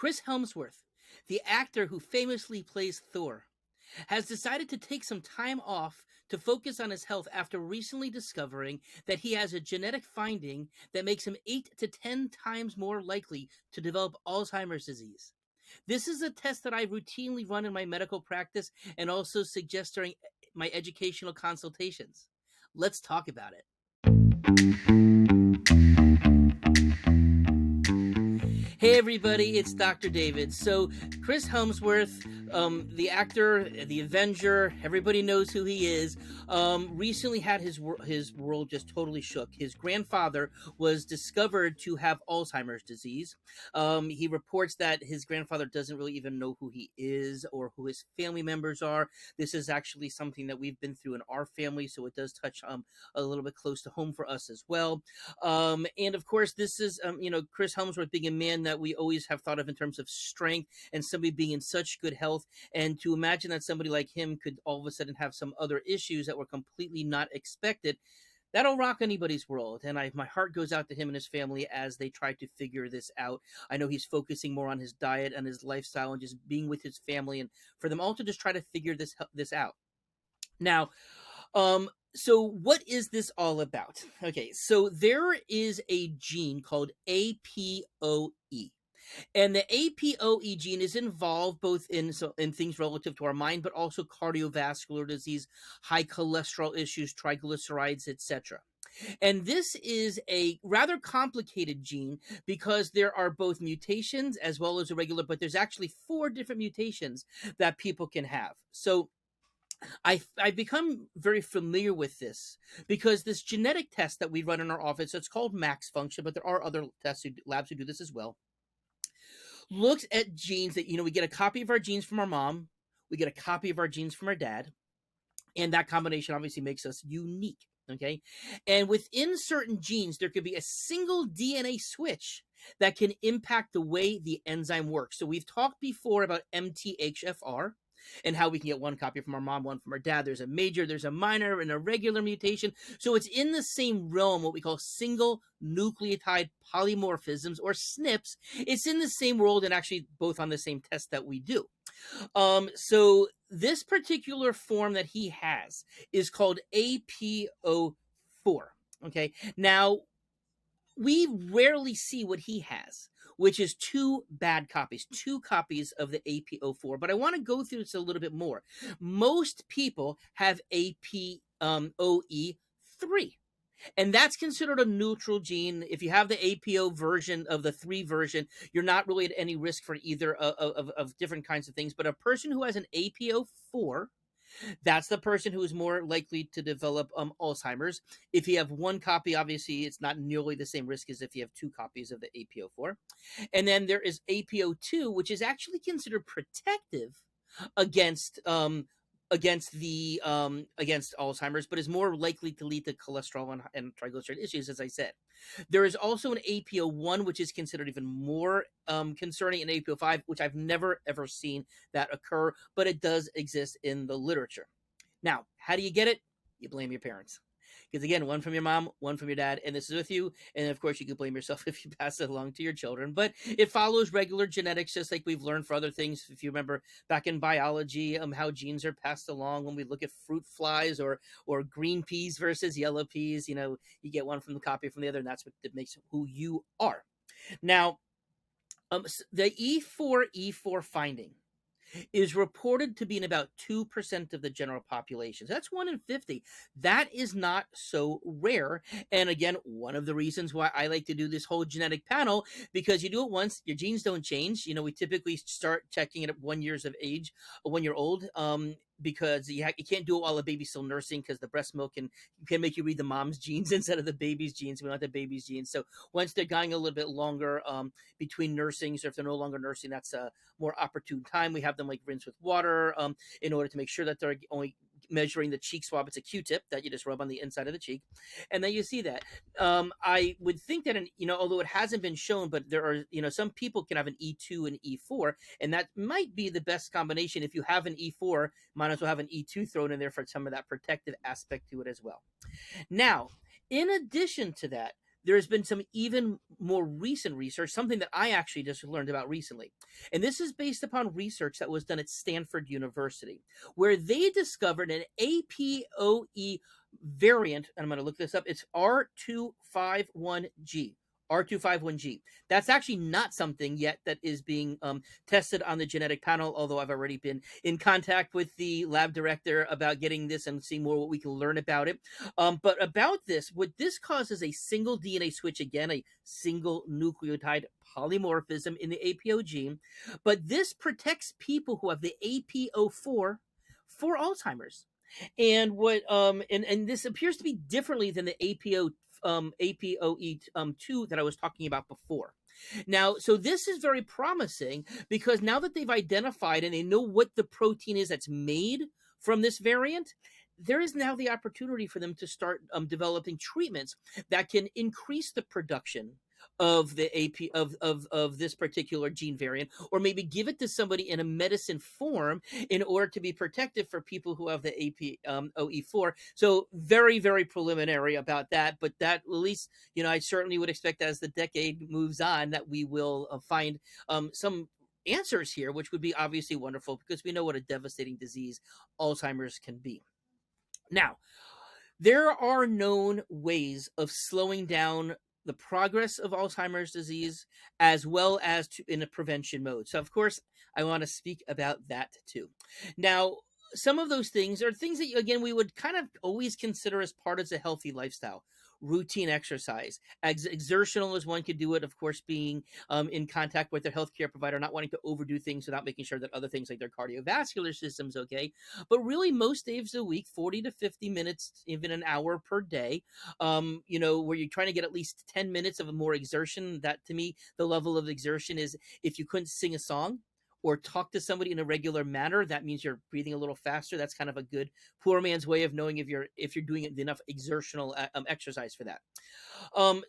Chris Helmsworth, the actor who famously plays Thor, has decided to take some time off to focus on his health after recently discovering that he has a genetic finding that makes him 8 to 10 times more likely to develop Alzheimer's disease. This is a test that I routinely run in my medical practice and also suggest during my educational consultations. Let's talk about it. Hey everybody, it's Dr. David. So Chris Helmsworth, the actor, the Avenger, everybody knows who he is, recently had his world just totally shook. His grandfather was discovered to have Alzheimer's disease. He reports that his grandfather doesn't really even know who he is or who his family members are. This is actually something that we've been through in our family, so it does touch a little bit close to home for us as well. And of course, this is, Chris Helmsworth being a man that we always have thought of in terms of strength and somebody being in such good health. And to imagine that somebody like him could all of a sudden have some other issues that were completely not expected, that'll rock anybody's world. And my heart goes out to him and his family as they try to figure this out. I know he's focusing more on his diet and his lifestyle and just being with his family, and for them all to just try to figure this out. Now, so what is this all about? Okay, so there is a gene called APOE. And the APOE gene is involved both in things relative to our mind, but also cardiovascular disease, high cholesterol issues, triglycerides, etc. And this is a rather complicated gene because there are both mutations as well as irregular, but there's actually 4 different mutations that people can have. So I've become very familiar with this because this genetic test that we run in our office, it's called max function, but there are other labs who do this as well, looks at genes that, we get a copy of our genes from our mom, we get a copy of our genes from our dad, and that combination obviously makes us unique, okay? And within certain genes, there could be a single DNA switch that can impact the way the enzyme works. So we've talked before about MTHFR, and how we can get one copy from our mom, one from our dad. There's a major, there's a minor, and a regular mutation. So it's in the same realm, what we call single nucleotide polymorphisms, or SNPs. It's in the same world and actually both on the same test that we do. So this particular form that he has is called APOE4. Okay. Now, we rarely see what he has, which is 2 bad copies, 2 copies of the APOE4. But I want to go through this a little bit more. Most people have APOE3, and that's considered a neutral gene. If you have the APO version of the 3 version, you're not really at any risk for either of different kinds of things. But a person who has an APOE4, that's the person who is more likely to develop Alzheimer's. If you have 1 copy, obviously it's not nearly the same risk as if you have 2 copies of the APOE4. And then there is APOE2, which is actually considered protective against Alzheimer's, but is more likely to lead to cholesterol and triglyceride issues, as I said. There is also an APO1, which is considered even more concerning, an APO5, which I've never ever seen that occur, but it does exist in the literature. Now, how do you get it? You blame your parents. Because again, 1 from your mom, 1 from your dad, and this is with you. And of course, you can blame yourself if you pass it along to your children. But it follows regular genetics, just like we've learned for other things. If you remember back in biology, how genes are passed along when we look at fruit flies or green peas versus yellow peas. You get one from the copy from the other, and that's what makes who you are. Now, the E4 finding is reported to be in about 2% of the general population. So that's 1 in 50. That is not so rare. And again, one of the reasons why I like to do this whole genetic panel, because you do it once, your genes don't change. We typically start checking it at 1 year of age, 1 year old, because you can't do it while the baby's still nursing, because the breast milk can make you read the mom's genes instead of the baby's genes. We don't have the baby's genes. So once they're going a little bit longer between nursing, so if they're no longer nursing, that's a more opportune time. We have them rinse with water in order to make sure that they're only measuring the cheek swab. It's a Q-tip that you just rub on the inside of the cheek, and then you see that. I would think that, although it hasn't been shown, but there are, some people can have an E2 and E4, and that might be the best combination. If you have an E4, might as well have an E2 thrown in there for some of that protective aspect to it as well. Now, in addition to that, there has been some even more recent research, something that I actually just learned about recently. And this is based upon research that was done at Stanford University, where they discovered an APOE variant. And I'm going to look this up. It's R251G. R251G. That's actually not something yet that is being tested on the genetic panel, although I've already been in contact with the lab director about getting this and seeing more what we can learn about it. But about this, what this causes a single DNA switch, again, a single nucleotide polymorphism in the APO gene, but this protects people who have the APO4 for Alzheimer's. And what and this appears to be differently than the APOE2 that I was talking about before. Now, so this is very promising because now that they've identified and they know what the protein is that's made from this variant, there is now the opportunity for them to start developing treatments that can increase the production of the AP of this particular gene variant, or maybe give it to somebody in a medicine form in order to be protective for people who have the APOE4. So very, very preliminary about that, but that at least, I certainly would expect as the decade moves on that we will find some answers here, which would be obviously wonderful because we know what a devastating disease Alzheimer's can be. Now, there are known ways of slowing down the progress of Alzheimer's disease as well as in a prevention mode. So, of course, I want to speak about that too. Now, some of those things are things that, again, we would kind of always consider as part of a healthy lifestyle. Routine exercise, exertional as one could do it, of course, being in contact with their healthcare provider, not wanting to overdo things without making sure that other things like their cardiovascular system's okay. But really, most days a week, 40 to 50 minutes, even an hour per day, where you're trying to get at least 10 minutes of a more exertion. That, to me, the level of exertion is if you couldn't sing a song or talk to somebody in a regular manner, that means you're breathing a little faster. That's kind of a good poor man's way of knowing if you're doing enough exertional exercise for that.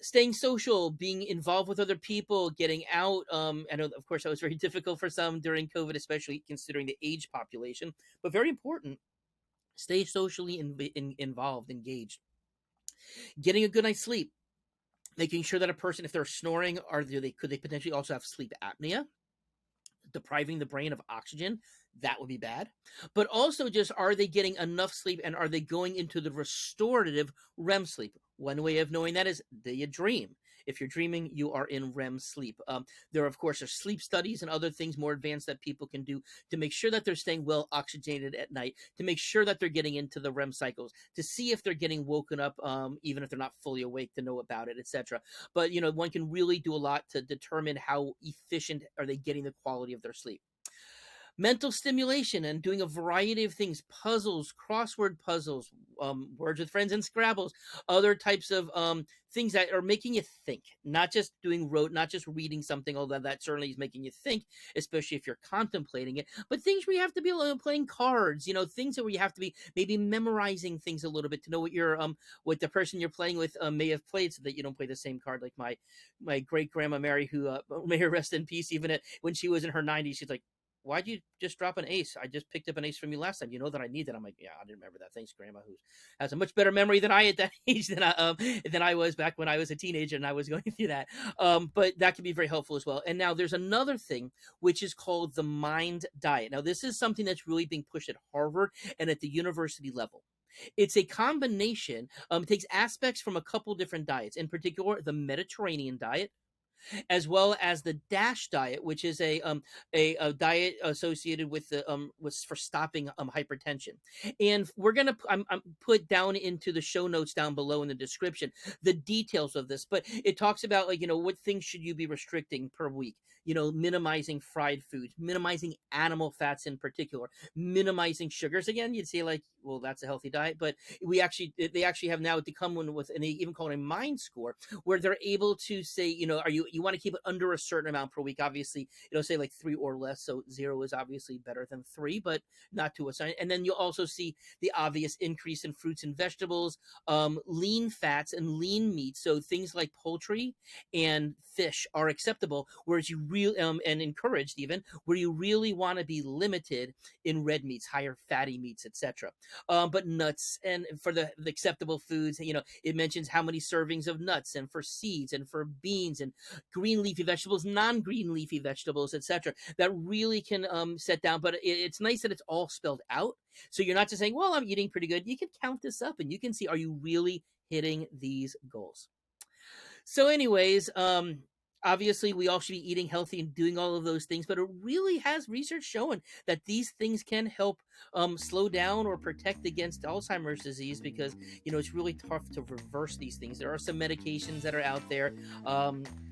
Staying social, being involved with other people, getting out. I know, of course, that was very difficult for some during COVID, especially considering the age population, but very important. Stay socially involved, engaged. Getting a good night's sleep. Making sure that a person, if they're snoring, could they potentially also have sleep apnea? Depriving the brain of oxygen, that would be bad. But also, just are they getting enough sleep, and are they going into the restorative REM sleep? One way of knowing that is, do you dream? If you're dreaming, you are in REM sleep. There, of course, are sleep studies and other things more advanced that people can do to make sure that they're staying well oxygenated at night, to make sure that they're getting into the REM cycles, to see if they're getting woken up, even if they're not fully awake, to know about it, etc. But, one can really do a lot to determine how efficient are they getting the quality of their sleep. Mental stimulation and doing a variety of things, puzzles, crossword puzzles, words with friends and Scrabbles, other types of things that are making you think, not just not just reading something, although that certainly is making you think, especially if you're contemplating it, but things where you have to be playing cards, things where you have to be maybe memorizing things a little bit to know what the person you're playing with may have played, so that you don't play the same card. Like my great grandma Mary, who may her rest in peace, even when she was in her 90s, she's like, why'd you just drop an ace? I just picked up an ace from you last time. You know that I need that. I'm like, yeah, I didn't remember that. Thanks, Grandma, who has a much better memory than I at that age than I was back when I was a teenager and I was going through that. But that can be very helpful as well. And now there's another thing, which is called the Mind Diet. Now, this is something that's really being pushed at Harvard and at the university level. It's a combination, takes aspects from a couple different diets, in particular, the Mediterranean diet, as well as the DASH diet, which is a diet associated with for stopping hypertension. And we're gonna I'm put down into the show notes down below in the description the details of this. But it talks about, like, what things should you be restricting per week. Minimizing fried foods, minimizing animal fats in particular, minimizing sugars. Again, you'd say, like, well, that's a healthy diet, but they actually have now become one with, and they even call it a mind score, where they're able to say, are you want to keep it under a certain amount per week. Obviously, it'll say like 3 or less. So 0 is obviously better than 3, but not to a sign. And then you'll also see the obvious increase in fruits and vegetables, lean fats and lean meats. So things like poultry and fish are acceptable, whereas you really and encouraged even, where you really want to be limited in red meats, higher fatty meats, etc. But nuts, and for the acceptable foods, it mentions how many servings of nuts, and for seeds, and for beans, and green leafy vegetables, non-green leafy vegetables, etc. That really can set down. But it's nice that it's all spelled out, so you're not just saying, well, I'm eating pretty good. You can count this up and you can see, are you really hitting these goals? So anyways, obviously we all should be eating healthy and doing all of those things, but it really has research showing that these things can help slow down or protect against Alzheimer's disease, because it's really tough to reverse these things. There are some medications that are out there,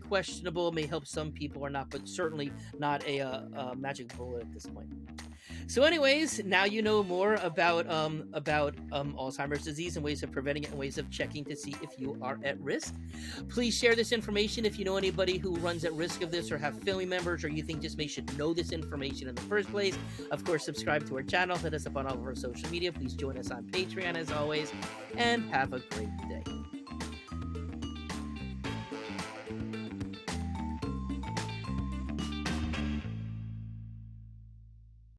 questionable, may help some people or not, but certainly not a magic bullet at this point. So anyways, now you know more about Alzheimer's disease and ways of preventing it and ways of checking to see if you are at risk. Please share this information if you know anybody who runs at risk of this, or have family members, or you think just may should know this information in the first place. Of course, subscribe to our channel, hit us up on all of our social media. Please join us on Patreon as always, and have a great day.